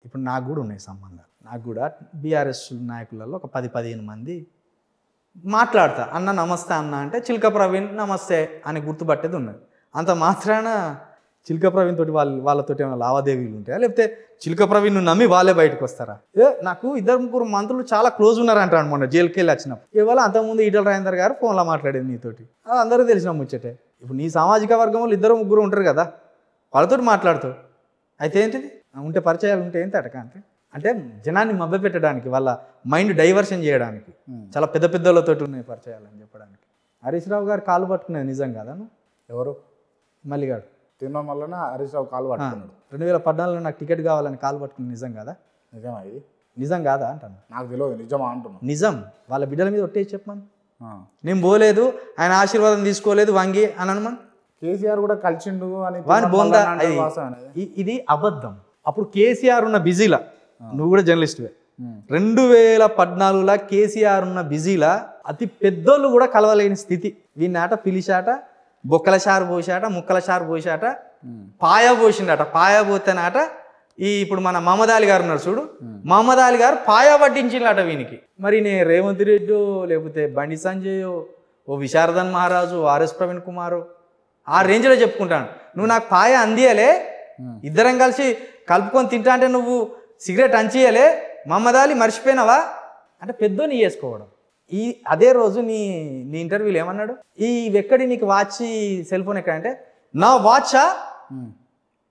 ఇప్పుడు నాకు కూడా ఉన్నాయి సంబంధాలు. నాకు కూడా బీఆర్ఎస్ నాయకులలో ఒక 10-15 మంది మాట్లాడతా, అన్న నమస్తే అన్న అంటే చిల్క ప్రవీణ్ నమస్తే అని గుర్తుపట్టేది ఉన్నది. అంత మాత్రాన చిల్క ప్రవీణ్ తోటి వాళ్ళతోటి ఏమైనా లావాదేవీలు ఉంటాయా, లేకపోతే చిల్క ప్రవీణ్ నమ్మి వాళ్ళే బయటకు వస్తారా? నాకు 2-3 మంత్రులు చాలా క్లోజ్ ఉన్నారంటాను మొన్న జైలుకి వెళ్ళి వచ్చినప్పుడు. ఇవాళ అంతకుముందు ఈటల రాజేందర్ గారు ఫోన్లో మాట్లాడేది నీతోటి, అందరికీ తెలిసిన ముచ్చటే. ఇప్పుడు నీ సామాజిక వర్గంలో 2-3 ఉంటారు కదా, వాళ్ళతోటి మాట్లాడుతావు. అయితే ఏంటిది ఉంటే పరిచయాలు ఉంటే ఏంటి అటక అంతే. అంటే జనాన్ని మభ్యపెట్టడానికి, వాళ్ళ మైండ్ డైవర్షన్ చేయడానికి చాలా పెద్ద పెద్దలతో ఉన్నాయి పరిచయాలని చెప్పడానికి. హరీష్ రావు గారు కాలు పట్టుకునేది నిజం కాదా? ఎవరు? మల్లిగాడు తిన్న వల్ల హరీష్ రావు కాలు పట్టుకున్నాడు. 2014లో నాకు టికెట్ కావాలని కాలు పట్టుకుని నిజం కాదా? నిజమా? ఇది నిజం కాదా అంటాను. నాకు తెలియదు, నిజమా అంటున్నా. నిజం. వాళ్ళ బిడ్డల మీద ఒట్టేసి చెప్పమని. నేను పోలేదు, ఆయన ఆశీర్వాదం తీసుకోలేదు వంగి అని అనమని. కేసీఆర్ కూడా కలిసిండు అని ఇది అబద్ధం. అప్పుడు కేసీఆర్ ఉన్న బిజీలా, నువ్వు కూడా జర్నలిస్ట్వే, 2014లో కేసీఆర్ ఉన్న బిజీలా అతి పెద్దోళ్ళు కూడా కలవలేని స్థితి. వీనాట పిలిచాట, బొక్కల చారు పోసాట, ముక్కల చారు పోసాట, పాయ పోసిండట. పాయ పోతేనాట ఇప్పుడు మన మహమ్మద్ అలీ గారు ఉన్నారు చూడు, మహమ్మద్ అలీ గారు పాయ పట్టించిండట వీనికి. మరి నేను రేవంత్ రెడ్డి లేకపోతే బండి సంజయ్, ఓ విశారదన్ మహారాజు, ఆర్ఎస్ ప్రవీణ్ కుమారు ఆ రేంజ్లో చెప్పుకుంటాను. నువ్వు నాకు పాయ అందియలే, ఇద్దరం కలిసి కలుపుకొని తింటా అంటే నువ్వు సిగరెట్ అంచియలే, మహమ్మద్ అలీ మర్చిపోయినావా అంటే పెద్దోని చేసుకోవడం. అదే రోజు నీ ఇంటర్వ్యూలో ఏమన్నాడు, ఈ ఎక్కడి నీకు వాచ్ సెల్ ఫోన్ ఎక్కడంటే, నా వాచా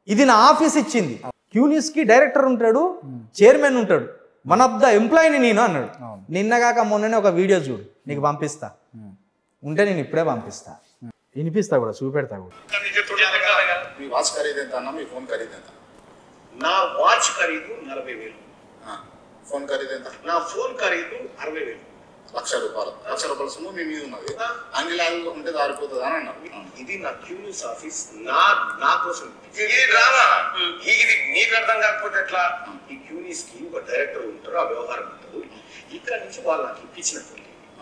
ఇది నా ఆఫీస్ ఇచ్చింది, క్యూన్యూస్కి డైరెక్టర్ ఉంటాడు, చైర్మన్ ఉంటాడు, వన్ ఆఫ్ ద ఎంప్లాయీని నేను అన్నాడు. నిన్నగాక మొన్ననే ఒక వీడియో చూడు, నీకు పంపిస్తా, ఉంటే నేను ఇప్పుడే పంపిస్తా, వినిపిస్తా కూడా, చూపెడతా కూడా. మీ వాచ్ ఖరీదు ఎంత అన్న? మీ ఫోన్ ఖరీదు ఎంత? నా వాచ్ ఖరీదు 40,000. ఫోన్ ఖరీదు ఎంత? నా ఫోన్ ఖరీదు 60,000. ₹1,00,000. ₹1,00,000 సొమ్ము మీ మీద ఉన్నది. అన్ని లాగా ఉంటే దారిపోతుంది అని అన్నారు. ఇది నా క్యూన్యూస్ ఆఫీస్, నా కోసం. ఇది డ్రామా, ఇది నీకు అర్థం కాకపోతే ఎట్లా? ఈ క్యూన్యూస్ కి ఒక డైరెక్టర్ ఉంటారు, ఆ వ్యవహారం ఉంటుంది. ఇక్కడ నుంచి వాళ్ళు నాకు ఇప్పించినట్టు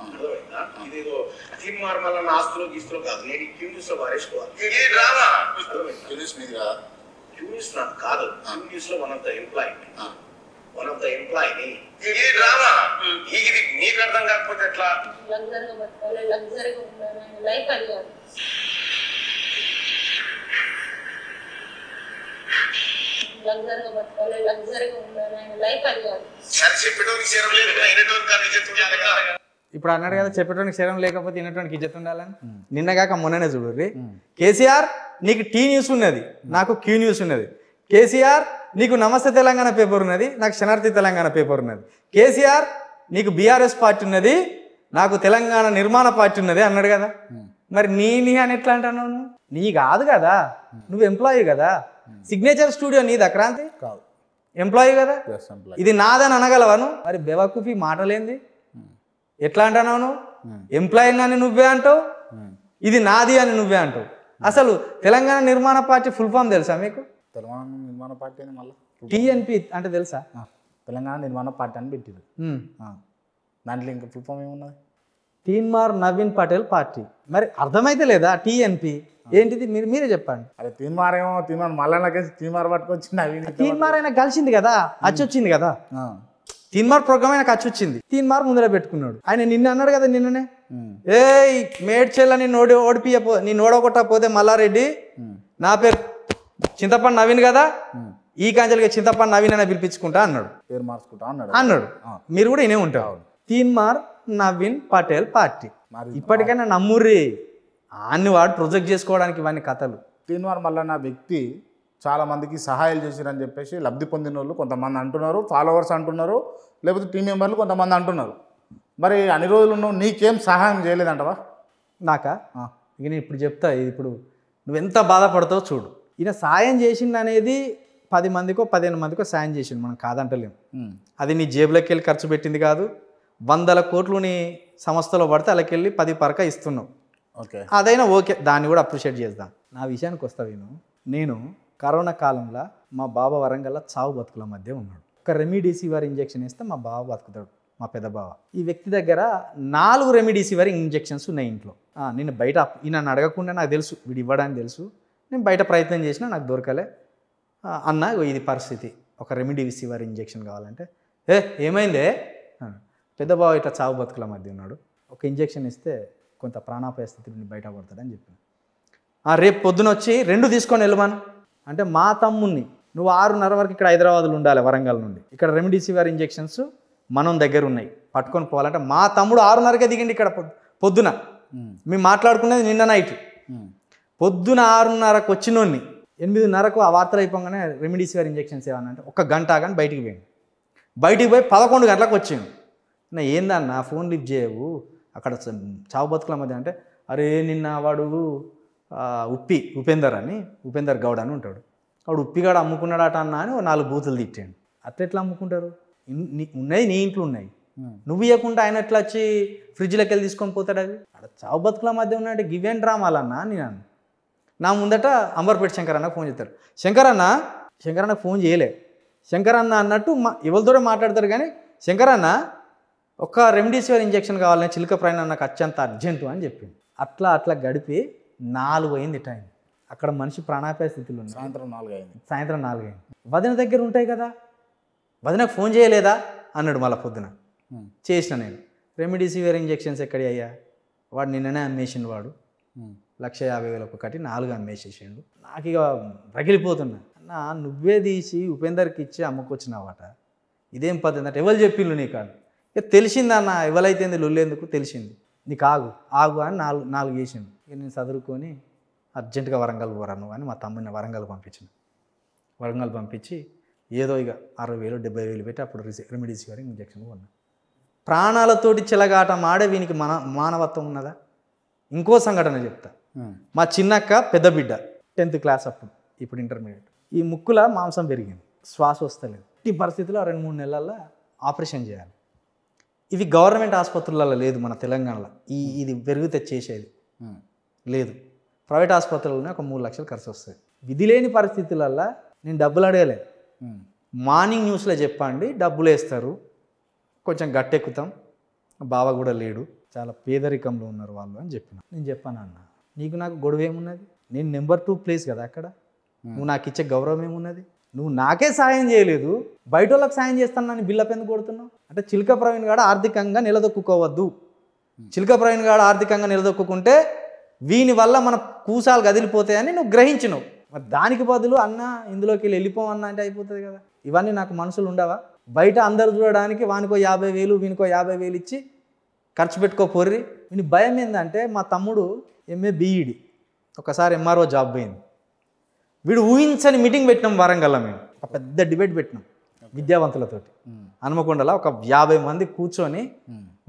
అర్థమైందా? ఇదేదో తీర్మార్ మళ్ళీ నా ఆస్తులో గీస్తులో కాదు, నేను క్యూన్యూస్ లో వారేసుకోవాలి. ఇది డ్రామా, క్యూన్యూస్ మీద కాదు, క్యూన్యూస్ నాకు కాదు, క్యూన్యూస్ లో వన్ ఆఫ్ ద ఎంప్లాయీని. ఇది డ్రామా, ఇది నీకు అర్థం కాకపోతే ఎట్లా? ఇప్పుడు అన్నాడు కదా, చెప్పేటోనికి శరం లేకపోతే వినటానికి ఇజ్జత్ ఉండాలని. నిన్నగాక మొన్ననే చూడు, కేసీఆర్ నీకు టీ న్యూస్ ఉన్నది, నాకు క్యూ న్యూస్ ఉన్నది. కేసీఆర్ నీకు నమస్తే తెలంగాణ పేపర్ ఉన్నది, నాకు శనార్థి తెలంగాణ పేపర్ ఉన్నది. కేసీఆర్ నీకు బీఆర్ఎస్ పార్టీ ఉన్నది, నాకు తెలంగాణ నిర్మాణ పార్టీ ఉన్నది అన్నాడు కదా. మరి నీ అని ఎట్లా అంటున్నావు? నీ కాదు కదా, నువ్వు ఎంప్లాయీ కదా. సిగ్నేచర్ స్టూడియో నీదా క్రాంతి? కాదు, ఎంప్లాయీ కదా. ఇది నాదని అనగలవాను? మరి బెవకూఫీ మాటలేంది, ఎట్లా అంటున్నావు? నువ్వు ఎంప్లాయీ అని నువ్వే అంటావు, ఇది నాది అని నువ్వే అంటావు. అసలు తెలంగాణ నిర్మాణ పార్టీ ఫుల్ ఫామ్ తెలుసా మీకు? తెలంగాణ నిర్మాణ పార్టీ అని మళ్ళీ టీఎన్పి అంటే తెలుసా? తెలంగాణ నిర్మాణ పార్టీ అని పెట్టింది. దాంట్లో ఇంకా ఫుల్ ఫామ్ ఏమున్నది? తీన్మార్ నవీన్ పటేల్ పార్టీ. మరి అర్థమైతే లేదా టీఎన్పి ఏంటిది? మీరే చెప్పండి. అరే తీన్మార్ ఏమో, తీన్మార్ మళ్ళీ తీన్మార్ పట్టుకొచ్చి నవీన్, తీన్మార్ అయినా కలిసింది కదా, అచ్చొచ్చింది కదా, తీన్మార్ ప్రోగ్రామ్ అయినా వచ్చింది. తీన్మార్ ముందర పెట్టుకున్నాడు. ఆయన నిన్న అన్నాడు కదా, నిన్ననే మేడ్చెల్ల నేను ఓడగొట్టకపోతే మల్లారెడ్డి నా పేరు చింతపండు నవీన్ కదా, ఈ కాంచెలకి చింతపండు నవీన్ అనే పిలిపించుకుంటా అన్నాడు, పేరు మార్చుకుంటా అన్నాడు. మీరు కూడా ఇనే ఉంటారు. తీన్మార్ నవీన్ పటేల్ పార్టీ. ఇప్పటికైనా నమ్ముర్రి, అన్ని వాడు ప్రొజెక్ట్ చేసుకోవడానికి ఇవన్నీ కథలు. తీన్మార్ మళ్ళీ నా వ్యక్తి చాలా మందికి సహాయాలు చేసిరని చెప్పేసి లబ్ధి పొందిన వాళ్ళు కొంతమంది అంటున్నారు, ఫాలోవర్స్ అంటున్నారు, లేకపోతే టీం మెంబర్లు కొంతమంది అంటున్నారు. మరి అన్ని రోజులు నువ్వు నీకేం సహాయం చేయలేదంటవా? నాకా? ఇక నేను ఇప్పుడు చెప్తా. ఇప్పుడు నువ్వెంత బాధపడతావు చూడు. ఈయన సాయం చేసింది అనేది 10 మందికో 15 మందికో సాయం చేసింది, మనం కాదంటలేము. అది నీ జేబులోకి వెళ్ళి ఖర్చు పెట్టింది కాదు, 100 కోట్లు నీ సంస్థలో పడితే అలాకెళ్ళి 10 పరక ఇస్తున్నావు. ఓకే, అదైనా ఓకే, దాన్ని కూడా అప్రిషియేట్ చేద్దాం. నా విషయానికి వస్తా. నేను కరోనా కాలంలో మా బావ వరంగల్లో చావు బతుకుల మధ్య ఉన్నాడు. ఒక రెమిడీసివిర్ ఇంజెక్షన్ ఇస్తే మా బావ బతుకుతాడు, మా పెద్ద బావ. ఈ వ్యక్తి దగ్గర 4 రెమిడీసివిర్ ఇంజెక్షన్స్ ఉన్నాయి ఇంట్లో. నేను బయట ఈయన అడగకుండా నాకు తెలుసు, వీడు ఇవ్వడానికి తెలుసు. నేను బయట ప్రయత్నం చేసినా నాకు దొరకలే. అన్న ఇది పరిస్థితి, ఒక రెమిడిసివిర్ ఇంజెక్షన్ కావాలంటే ఏమైందే పెద్ద బావ ఇట్లా చావు బతుకుల మధ్య ఉన్నాడు, ఒక ఇంజెక్షన్ ఇస్తే కొంత ప్రాణాపాయ స్థితి నుండి బయటపడతాడని చెప్పాను. రేపు పొద్దున వచ్చి 2 తీసుకొని వెళ్ళమను అంటే మా తమ్ముడిని నువ్వు 6:30 వరకు ఇక్కడ హైదరాబాద్లో ఉండాలి, వరంగల్ నుండి. ఇక్కడ రెమిడిసివిర్ ఇంజెక్షన్స్ మనం దగ్గర ఉన్నాయి, పట్టుకొని పోవాలంటే మా తమ్ముడు 6:30కే దిగిండి ఇక్కడ పొద్దున. మేము మాట్లాడుకునేది నిన్న నైట్. పొద్దున 6:30కు వచ్చినోడిని 8:30కు ఆ వార్తలు అయిపోగానే రెమిడిసివిర్ ఇంజెక్షన్స్ ఏమన్నా అంటే 1 గంట కానీ బయటికి పోయింది. బయటికి పోయి 11 గంటలకు వచ్చింది. ఏందన్నా ఫోన్ లిఫ్ట్ చేయవు అక్కడ చావు బతుకుల మధ్య అంటే, అరే నిన్న వాడు ఉపేందర్ గౌడ్ అని ఉంటాడు, వాడు ఉప్పిగాడు అమ్ముకున్నాడట అన్న అని 4 బూతులు తిట్టాడు. అట్లా ఎట్లా అమ్ముకుంటారు? ఉన్నాయి నీ ఇంట్లో ఉన్నాయి, నువ్వు ఇవ్వకుండా ఆయన ఎట్లా వచ్చి ఫ్రిడ్జ్లోకి వెళ్ళి తీసుకొని పోతాడు? అది అక్కడ చావు బతుకుల మధ్య ఉన్నాయంటే గివేం డ్రామాలన్నా నేను నా ముందట అంబర్పేట శంకరన్నకు ఫోన్ చేస్తారు. శంకరన్నకు ఫోన్ చేయలే. శంకరన్న అన్నట్టు ఎవరితోనే మాట్లాడతారు కానీ శంకరన్న ఒక రెమిడిసివిర్ ఇంజెక్షన్ కావాలని చిలకప్రాయణ నాకు అత్యంత అర్జెంటు అని చెప్పింది. అట్లా గడిపి 4 అయింది టైం. అక్కడ మనిషి ప్రాణాపాయ స్థితిలో ఉంది. సాయంత్రం 4 అయింది. వదిన దగ్గర ఉంటాయి కదా, వదినకు ఫోన్ చేయలేదా అన్నాడు. మళ్ళీ పొద్దున చేసిన నేను రెమిడిసివిర్ ఇంజెక్షన్స్ ఎక్కడి అయ్యా, వాడు నిన్ననే అమ్మేసిండు, వాడు 1,50,000 ఒకటి 4 అమ్మేసేసిండు. నాకు ఇక రగిలిపోతున్నా. అన్నా నువ్వే తీసి ఉపేందర్కి ఇచ్చి అమ్ముకొచ్చినావాట, ఇదేం పద్ధతి అంటే ఎవరు చెప్పిండు నీకు? ఇక తెలిసిందన్న ఎవరైతే లొల్లేందుకు తెలిసింది. నీకు ఆగు అని 4 చేసిండు. ఇక నేను చదువుకొని అర్జెంటుగా వరంగల్ పోరాను అని మా తమ్ముడిని వరంగల్ పంపించి ఏదో ఇక 60,000 70,000 పెట్టి అప్పుడు రెమిడిసివిర్ ఇంజెక్షన్ కొన్నా. ప్రాణాలతోటి చెలగాటం ఆడే వీనికి మానవత్వం ఉన్నదా? ఇంకో సంఘటన చెప్తా. మా చిన్నక్క పెద్ద బిడ్డ 10th క్లాస్ అప్పుడు, ఇప్పుడు ఇంటర్మీడియట్. ఈ ముక్కుల మాంసం పెరిగింది, శ్వాస వస్తలేదు. ఈ పరిస్థితిలో 2-3 నెలల్లో ఆపరేషన్ చేయాలి. ఇవి గవర్నమెంట్ ఆసుపత్రులలో లేదు, మన తెలంగాణలో ఇది పెరిగితే చేసేది లేదు. ప్రైవేట్ ఆసుపత్రుల్లోనే ఒక 3 లక్షలు ఖర్చు వస్తుంది. విధి లేని పరిస్థితులల్లో నేను డబ్బులు అడగలే. మార్నింగ్ న్యూస్లో చెప్పండి డబ్బులు వేస్తారు, కొంచెం గట్టెక్కుతాం, బావ కూడా లేడు, చాలా పేదరికంలో ఉన్నారు వాళ్ళు అని నేను చెప్పాను అన్న నీకు నాకు గొడవ ఏమున్నది? నేను నెంబర్ 2 ప్లేస్ కదా అక్కడ, నువ్వు నాకు ఇచ్చే గౌరవం ఏమున్నది? నువ్వు నాకే సాయం చేయలేదు, బయట వాళ్ళకి సాయం చేస్తానని బిల్లు ఎందుకు కొడుతున్నావు అంటే చిలక ప్రవీణ్ గారు ఆర్థికంగా నిలదొక్కుకోవద్దు. చిలక ప్రవీణ్ గారు ఆర్థికంగా నిలదొక్కుంటే వీని వల్ల మన కూసాలు కదిలిపోతాయని నువ్వు గ్రహించినావు. మరి దానికి బదులు అన్న ఇందులోకి వెళ్ళిపోవన్నా అంటే అయిపోతుంది కదా. ఇవన్నీ నాకు మనసులు ఉండవా? బయట అందరు చూడడానికి వానికో 50,000 వీనికో 50,000 ఇచ్చి ఖర్చు పెట్టుకోపోర్రి. వీని భయం ఏంటంటే మా తమ్ముడు MA BEd ఒకసారి MRO జాబ్ పోయింది. వీడు ఊహించని మీటింగ్ పెట్టినాం వరంగల్లో. మేము ఒక పెద్ద డిబేట్ పెట్టినాం విద్యావంతులతోటి హనుమకొండలో. ఒక 50 మంది కూర్చొని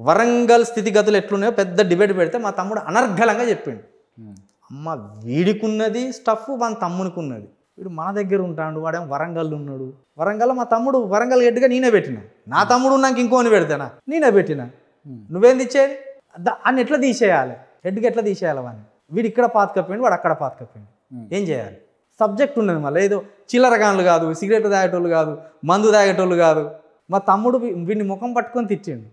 వరంగల్ స్థితిగతులు ఎట్లున్నాయో పెద్ద డిబేట్ పెడితే మా తమ్ముడు అనర్గళంగా చెప్పిండు. అమ్మ వీడికున్నది స్టఫ్ వాని తమ్మునికి ఉన్నది, వీడు మన దగ్గర ఉంటాడు, వాడేమో వరంగల్లో ఉన్నాడు. వరంగల్లో మా తమ్ముడు వరంగల్ హెడ్గా నేనే పెట్టినా, నా తమ్ముడు నాకు ఇంకోని పెడతానా, నేనే పెట్టినా. నువ్వేం తెచ్చేది? అని ఎట్లా తీసేయాలి? హెడ్కి ఎట్లా తీసేయాలి వాడిని? వీడు ఇక్కడ పాతకపోయిండు, వాడు అక్కడ పాతకపోయిండు, ఏం చేయాలి? సబ్జెక్ట్ ఉన్నది. మళ్ళీ ఏదో చిల్లరగాన్లు కాదు, సిగరెట్ తాగేటోళ్ళు కాదు, మందు తాగేటోళ్ళు కాదు. మా తమ్ముడు వీడిని ముఖం పట్టుకొని తిట్టిండు.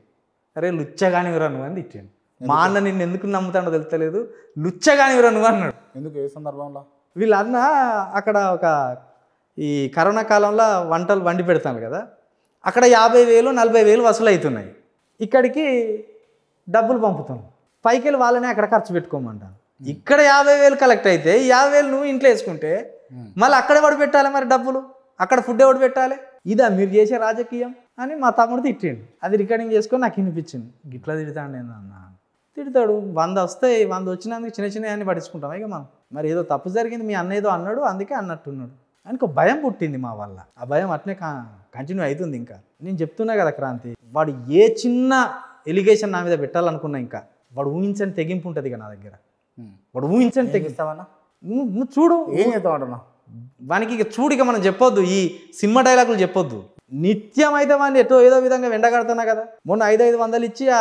అరే లుచ్చగానివిరా నువ్వు అని తిట్టిండు. మా అన్న నిన్ను ఎందుకు నమ్ముతాడో తెలుస్తలేదు, లుచ్చగానివిరా నువ్వు అన్నాడు. ఎందుకు? ఏ సందర్భంలో? వీళ్ళ అన్న అక్కడ ఒక ఈ కరోనా కాలంలో వంటలు వండి పెడతాను కదా, అక్కడ 50,000 40,000 వసూలు అవుతున్నాయి. ఇక్కడికి డబ్బులు పంపుతున్నాం, పైకి వెళ్ళి వాళ్ళనే అక్కడ ఖర్చు పెట్టుకోమంటాను. ఇక్కడ 50,000 కలెక్ట్ అయితే 50,000 నువ్వు ఇంట్లో వేసుకుంటే మళ్ళీ అక్కడ ఎవడు పెట్టాలి? మరి డబ్బులు అక్కడ ఫుడ్ ఎవడు పెట్టాలి? ఇదా మీరు చేసే రాజకీయం అని మా తమ్ముడు తిట్టిండు. అది రికార్డింగ్ చేసుకొని నాకు వినిపించింది. గిట్లా తిడతాడు నేను అన్న, తిడతాడు. 100 వస్తాయి, 100 వచ్చినందుకు చిన్న చిన్న అన్ని పట్టించుకుంటాం ఇక మనం. మరి ఏదో తప్పు జరిగింది, మీ అన్న ఏదో అన్నాడు అందుకే అన్నట్టున్నాడు అని ఒక భయం పుట్టింది మా వల్ల. ఆ భయం అట్నే కంటిన్యూ అవుతుంది. ఇంకా నేను చెప్తున్నా కదా క్రాంతి, వాడు ఏ చిన్న ఎలిగేషన్ నా మీద పెట్టాలనుకున్నా ఇంకా వాడు ఊహించని తెగింపు ఉంటుంది ఇక నా దగ్గర. వాడు ఊహించని తెగిస్తావన్నా, నువ్వు చూడు ఏం చేస్తావు వానికి. ఇక చూడు, ఇక మనం చెప్పొద్దు, ఈ సినిమా డైలాగులు చెప్పొద్దు. నిత్యం అయితే వాడిని ఏదో విధంగా వెండగడుతున్నా కదా. మొన్న 500 ఇచ్చి ఆ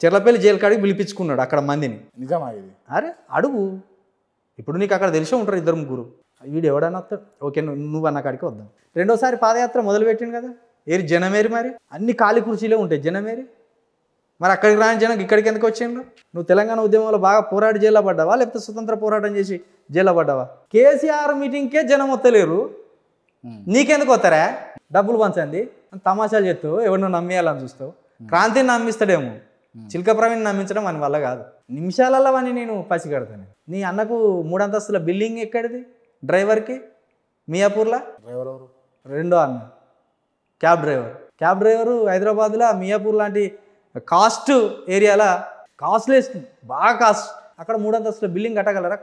చెర్లపల్లి జైలు కాడికి పిలిపించుకున్నాడు అక్కడ మందిని. నిజమా ఇది? అరే అడుగు, ఇప్పుడు నీకు అక్కడ తెలిసే ఉంటారు 2-3. వీడు ఎవడన్నా వస్తాడు, ఓకే నువ్వు అన్న కాడికి వద్దాం. 2వసారి పాదయాత్ర మొదలుపెట్టిండు కదా, ఏరి జనమేరి. మరి అన్ని ఖాళీ కుర్చీలే ఉంటాయి జనమేరి. మరి అక్కడికి రాని జనం ఇక్కడికి ఎందుకు వచ్చిండ్రు? నువ్వు తెలంగాణ ఉద్యమంలో బాగా పోరాడి జైల్లో పడ్డావా, లేకపోతే స్వతంత్ర పోరాటం చేసి జైల్లో పడ్డావా? కేసీఆర్ మీటింగ్కే జనం వస్తలేరు, నీకెందుకు వస్తారా డబ్బులు పంచండి తమాషాలు చెప్తావు ఎవరినో నమ్మేయాలని చూస్తావు క్రాంతిని నమ్మిస్తాడేమో చిల్క ప్రవీణ్ నమ్మించడం అని వల్ల కాదు నిమిషాలలో అని నేను పసిగడతాను నీ అన్నకు 3 అంతస్తుల బిల్డింగ్ ఎక్కడిది డ్రైవర్కి మియాపూర్లో డ్రైవర్ ఎవరు రెండో అన్న క్యాబ్ డ్రైవరు హైదరాబాద్లో మియాపూర్ లాంటి కాస్ట్ ఏరియాలో కాస్ట్లెస్ట్ బాగా కాస్ట్ అక్కడ 3 అంతస్తుల బిల్డింగ్ కట్టగలరా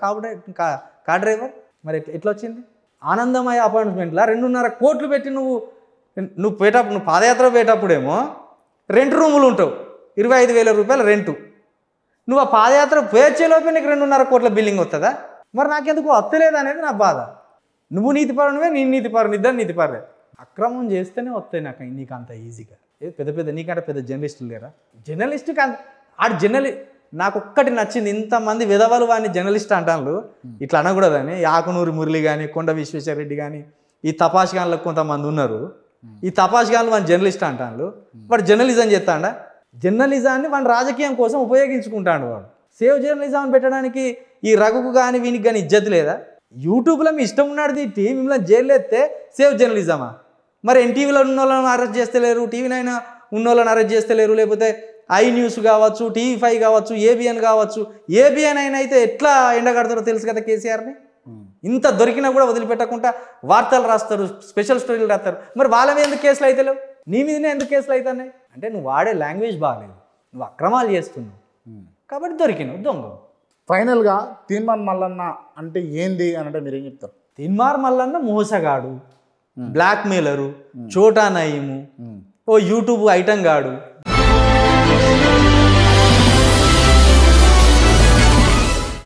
కార్ డ్రైవర్ మరి ఎట్లా వచ్చింది ఆనందమయ అపార్ట్మెంట్లో 2.5 కోట్లు పెట్టి నువ్వు పాదయాత్ర పోయేటప్పుడేమో రెంట్ రూములు ఉంటావు 25,000 రూపాయలు రెంటు నువ్వు ఆ పాదయాత్ర పోయేలోపే నీకు 2.5 కోట్ల బిల్డింగ్ వస్తుందా మరి నాకెందుకు వస్తలేదు అనేది నా బాధ నువ్వు నీతిపరునివే నేను నీతిపరుని ఇద్దరు నీతిపరులే అక్రమం చేస్తేనే వస్తాయి నీకు అంత ఈజీగా పెద్ద నీకంటే పెద్ద జర్నలిస్టులు లేరా జర్నలిస్ట్కి నాకు ఒక్కటి నచ్చింది ఇంతమంది విధవలు వాడిని జర్నలిస్ట్ అంటాను ఇట్లా అనకూడదని ఆకునూరి మురళి కానీ కొండ విశ్వేశ్వరరెడ్డి కానీ ఈ తపాష్ కొంతమంది ఉన్నారు ఈ తపాష్ వాడిని జర్నలిస్ట్ అంటాను వాడు జర్నలిజం చేస్తాడా జర్నలిజాన్ని వాడి రాజకీయం కోసం ఉపయోగించుకుంటాడు వాడు సేవ్ జర్నలిజం పెట్టడానికి ఈ రఘుకు కానీ వీనికి కానీ ఇజ్జత్ లేదా యూట్యూబ్లో మీ ఇష్టం ఉన్నాడు తిట్టి మిమ్మల్ని జైలు ఎత్తే సేవ్ జర్నలిజమా మరి ఎన్టీవీలో ఉన్న వాళ్ళని అరెస్ట్ చేస్తలేరు టీవీ9 ఉన్న వాళ్ళని అరెస్ట్ చేస్తలేరు లేకపోతే ఐ న్యూస్ కావచ్చు TV5 కావచ్చు ABN కావచ్చు ABN అయితే ఎట్లా ఎండగడతారో తెలుసు కదా కేసీఆర్ని ఇంత దొరికినా కూడా వదిలిపెట్టకుండా వార్తలు రాస్తారు స్పెషల్ స్టోరీలు రాస్తారు మరి వాళ్ళ మీద ఎందుకు కేసులు అయితే లేవు నీ మీదనే ఎందుకు కేసులు అవుతున్నాయి అంటే నువ్వు వాడే లాంగ్వేజ్ బాగాలేదు నువ్వు అక్రమాలు చేస్తున్నావు కాబట్టి దొరికినావు దొంగ ఫైనల్గా తీన్మార్ మల్లన్న అంటే ఏంది అని అంటే మీరేం చెప్తారు తీన్మార్ మల్లన్న మోసగాడు బ్లాక్ మెయిలరు చోటా నయీము ఓ యూట్యూబ్ ఐటమ్ గాడు